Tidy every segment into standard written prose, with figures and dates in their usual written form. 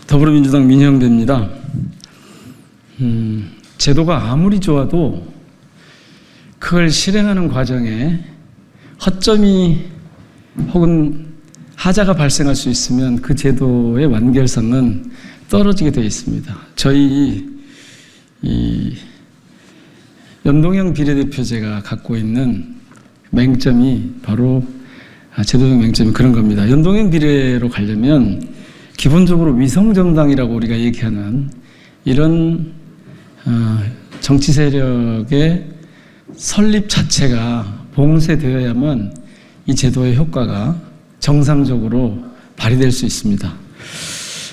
더불어민주당 민형배입니다. 제도가 아무리 좋아도 그걸 실행하는 과정에 허점이 혹은 하자가 발생할 수 있으면 그 제도의 완결성은 떨어지게 되어 있습니다. 저희 이 연동형 비례대표제가 갖고 있는 맹점이 바로 제도적 맹점이 그런 겁니다. 연동형 비례로 가려면 기본적으로 위성정당이라고 우리가 얘기하는 이런 정치 세력의 설립 자체가 봉쇄되어야만 이 제도의 효과가 정상적으로 발휘될 수 있습니다.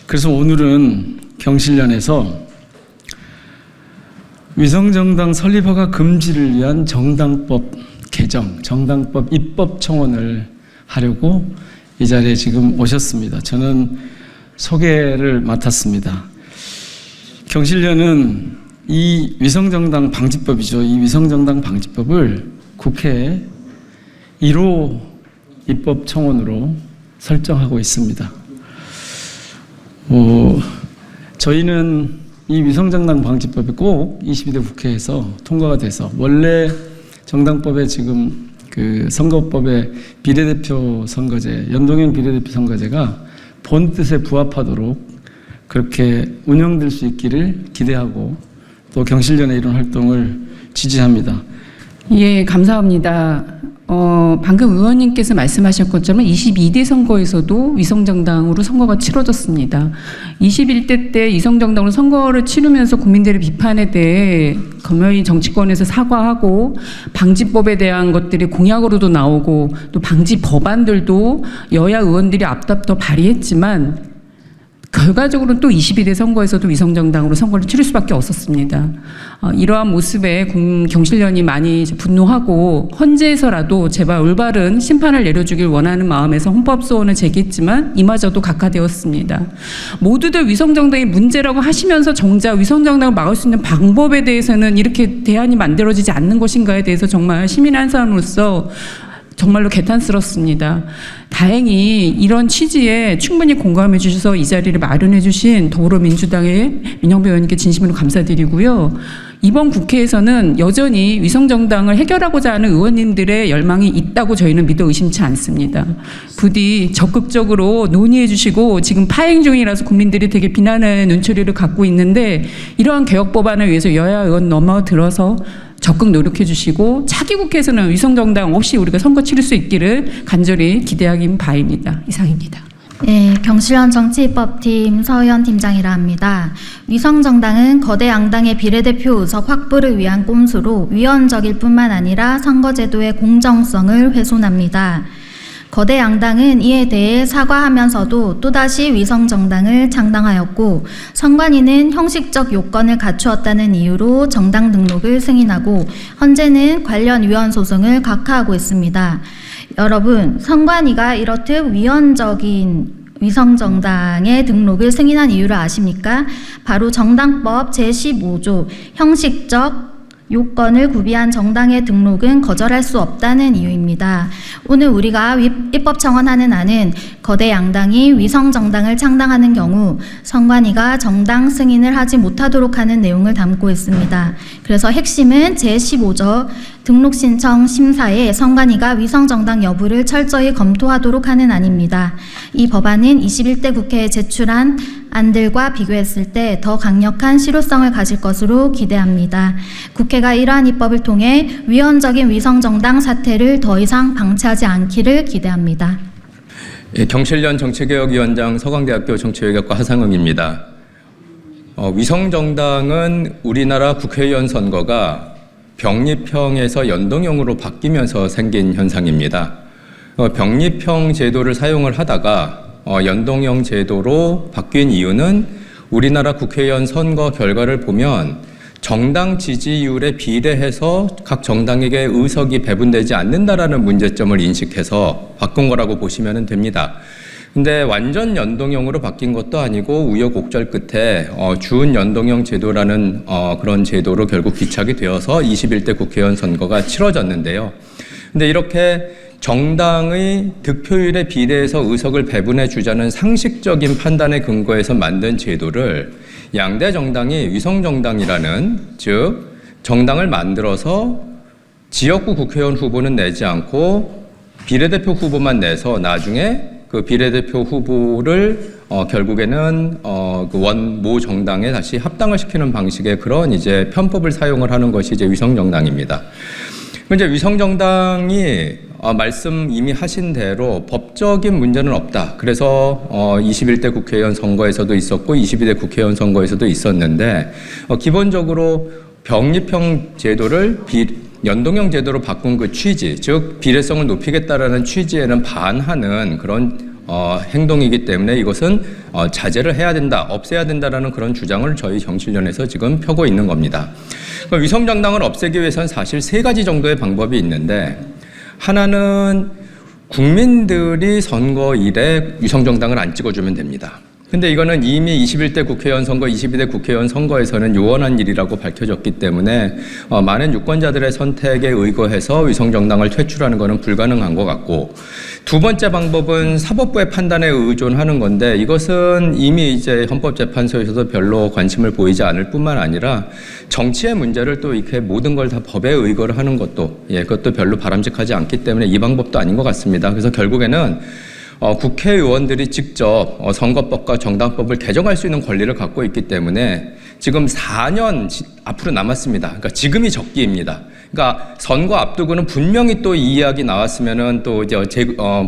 그래서 오늘은 경실련에서 위성정당 설립허가 금지를 위한 정당법 개정, 정당법 입법 청원을 하려고 이 자리에 지금 오셨습니다. 저는 소개를 맡았습니다. 경실련은 이 위성정당 방지법이죠. 이 위성정당 방지법을 국회에 1호 입법 청원으로 설정하고 있습니다. 저희는 이 위성정당 방지법이 꼭 22대 국회에서 통과가 돼서 원래 정당법에 지금 그 선거법의 비례대표 선거제, 연동형 비례대표 선거제가 본 뜻에 부합하도록 그렇게 운영될 수 있기를 기대하고 또 경실련의 이런 활동을 지지합니다. 예, 감사합니다. 방금 의원님께서 말씀하신 것처럼 22대 선거에서도 위성정당으로 선거가 치러졌습니다. 21대 때 위성정당으로 선거를 치르면서 국민들의 비판에 대해 검열이 정치권에서 사과하고 방지법에 대한 것들이 공약으로도 나오고 또 방지 법안들도 여야 의원들이 앞다퉈 발의했지만 결과적으로는 또 22대 선거에서도 위성정당으로 선거를 치를 수밖에 없었습니다. 이러한 모습에 경실련이 많이 분노하고 헌재에서라도 제발 올바른 심판을 내려주길 원하는 마음에서 헌법소원을 제기했지만 이마저도 각하되었습니다. 모두들 위성정당이 문제라고 하시면서 정작 위성정당을 막을 수 있는 방법에 대해서는 이렇게 대안이 만들어지지 않는 것인가에 대해서 정말 시민 한 사람으로서 정말로 개탄스럽습니다. 다행히 이런 취지에 충분히 공감해 주셔서 이 자리를 마련해 주신 더불어민주당의 민형배 의원님께 진심으로 감사드리고요. 이번 국회에서는 여전히 위성정당을 해결하고자 하는 의원님들의 열망이 있다고 저희는 믿어 의심치 않습니다. 부디 적극적으로 논의해 주시고 지금 파행 중이라서 국민들이 되게 비난의 눈초리를 갖고 있는데 이러한 개혁 법안을 위해서 여야 의원 넘어들어서 적극 노력해 주시고 차기 국회에서는 위성정당 없이 우리가 선거 치를 수 있기를 간절히 기대하긴 바입니다. 이상입니다. 네, 경실련 정치입법팀 서의연 팀장이라 합니다. 위성정당은 거대 양당의 비례대표 의석 확보를 위한 꼼수로 위헌적일 뿐만 아니라 선거제도의 공정성을 훼손합니다. 거대 양당은 이에 대해 사과하면서도 또다시 위성정당을 창당하였고 선관위는 형식적 요건을 갖추었다는 이유로 정당 등록을 승인하고 현재는 관련 위헌 소송을 각하하고 있습니다. 여러분, 선관위가 이렇듯 위헌적인 위성정당의 등록을 승인한 이유를 아십니까? 바로 정당법 제15조 형식적 요건을 구비한 정당의 등록은 거절할 수 없다는 이유입니다. 오늘 우리가 입법 청원하는 안은 거대 양당이 위성정당을 창당하는 경우 선관위가 정당 승인을 하지 못하도록 하는 내용을 담고 있습니다. 그래서 핵심은 제15조 등록신청 심사에 선관위가 위성정당 여부를 철저히 검토하도록 하는 안입니다. 이 법안은 21대 국회에 제출한 안들과 비교했을 때 더 강력한 실효성을 가질 것으로 기대합니다. 국회가 이러한 입법을 통해 위헌적인 위성정당 사태를 더 이상 방치하지 않기를 기대합니다. 경실련 정치개혁위원장 서강대학교 정치외교학과 하상응입니다. 위성정당은 우리나라 국회의원 선거가 병립형에서 연동형으로 바뀌면서 생긴 현상입니다. 병립형 제도를 사용을 하다가 연동형 제도로 바뀐 이유는 우리나라 국회의원 선거 결과를 보면 정당 지지율에 비례해서 각 정당에게 의석이 배분되지 않는다라는 문제점을 인식해서 바꾼 거라고 보시면 됩니다. 근데 완전 연동형으로 바뀐 것도 아니고 우여곡절 끝에 준 연동형 제도라는 그런 제도로 결국 기착이 되어서 21대 국회의원 선거가 치러졌는데요. 근데 이렇게 정당의 득표율에 비례해서 의석을 배분해 주자는 상식적인 판단에 근거해서 만든 제도를 양대 정당이 위성정당이라는, 즉 정당을 만들어서 지역구 국회의원 후보는 내지 않고 비례대표 후보만 내서 나중에 그 비례대표 후보를 결국에는 그 원모 정당에 다시 합당을 시키는 방식의 그런 이제 편법을 사용을 하는 것이 이제 위성정당입니다. 이제 위성정당이 말씀 이미 하신 대로 법적인 문제는 없다. 그래서 21대 국회의원 선거에서도 있었고 22대 국회의원 선거에서도 있었는데 기본적으로 병립형 제도를 연동형 제도로 바꾼 그 취지, 즉 비례성을 높이겠다라는 취지에는 반하는 그런 행동이기 때문에 이것은 자제를 해야 된다, 없애야 된다라는 그런 주장을 저희 정치련에서 지금 펴고 있는 겁니다. 위성정당을 없애기 위해서는 사실 세 가지 정도의 방법이 있는데, 하나는 국민들이 선거일에 위성정당을 안 찍어주면 됩니다. 근데 이거는 이미 21대 국회의원 선거, 22대 국회의원 선거에서는 요원한 일이라고 밝혀졌기 때문에 많은 유권자들의 선택에 의거해서 위성정당을 퇴출하는 것은 불가능한 것 같고, 두 번째 방법은 사법부의 판단에 의존하는 건데, 이것은 이미 이제 헌법재판소에서도 별로 관심을 보이지 않을 뿐만 아니라 정치의 문제를 또 이렇게 모든 걸 다 법에 의거를 하는 것도 그것도 별로 바람직하지 않기 때문에 이 방법도 아닌 것 같습니다. 그래서 결국에는 국회의원들이 직접 선거법과 정당법을 개정할 수 있는 권리를 갖고 있기 때문에 지금 4년 앞으로 남았습니다. 그러니까 지금이 적기입니다. 그러니까 선거 앞두고는 분명히 또 이 이야기 나왔으면은 또 이제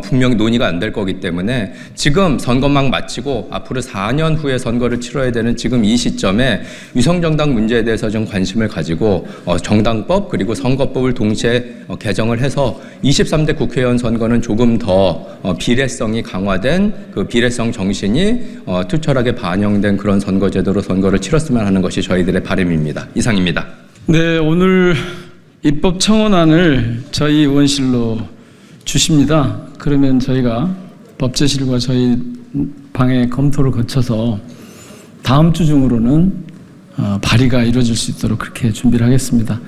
분명히 논의가 안 될 거기 때문에 지금 선거막 마치고 앞으로 4년 후에 선거를 치러야 되는 지금 이 시점에 위성정당 문제에 대해서 좀 관심을 가지고 정당법 그리고 선거법을 동시에 개정을 해서 23대 국회의원 선거는 조금 더 비례성이 강화된 그 비례성 정신이 투철하게 반영된 그런 선거제도로 선거를 치렀으면 하는 것이 저희들의 바람입니다. 이상입니다. 네, 오늘 입법 청원안을 저희 의원실로 주십니다. 그러면 저희가 법제실과 저희 방의 검토를 거쳐서 다음 주 중으로는 발의가 이루어질 수 있도록 그렇게 준비를 하겠습니다.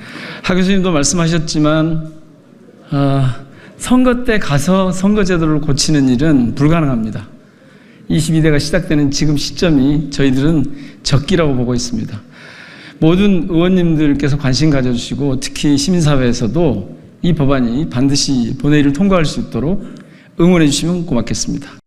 하 교수님도 말씀하셨지만 선거 때 가서 선거제도를 고치는 일은 불가능합니다. 22대가 시작되는 지금 시점이 저희들은 적기라고 보고 있습니다. 모든 의원님들께서 관심 가져주시고 특히 시민사회에서도 이 법안이 반드시 본회의를 통과할 수 있도록 응원해 주시면 고맙겠습니다.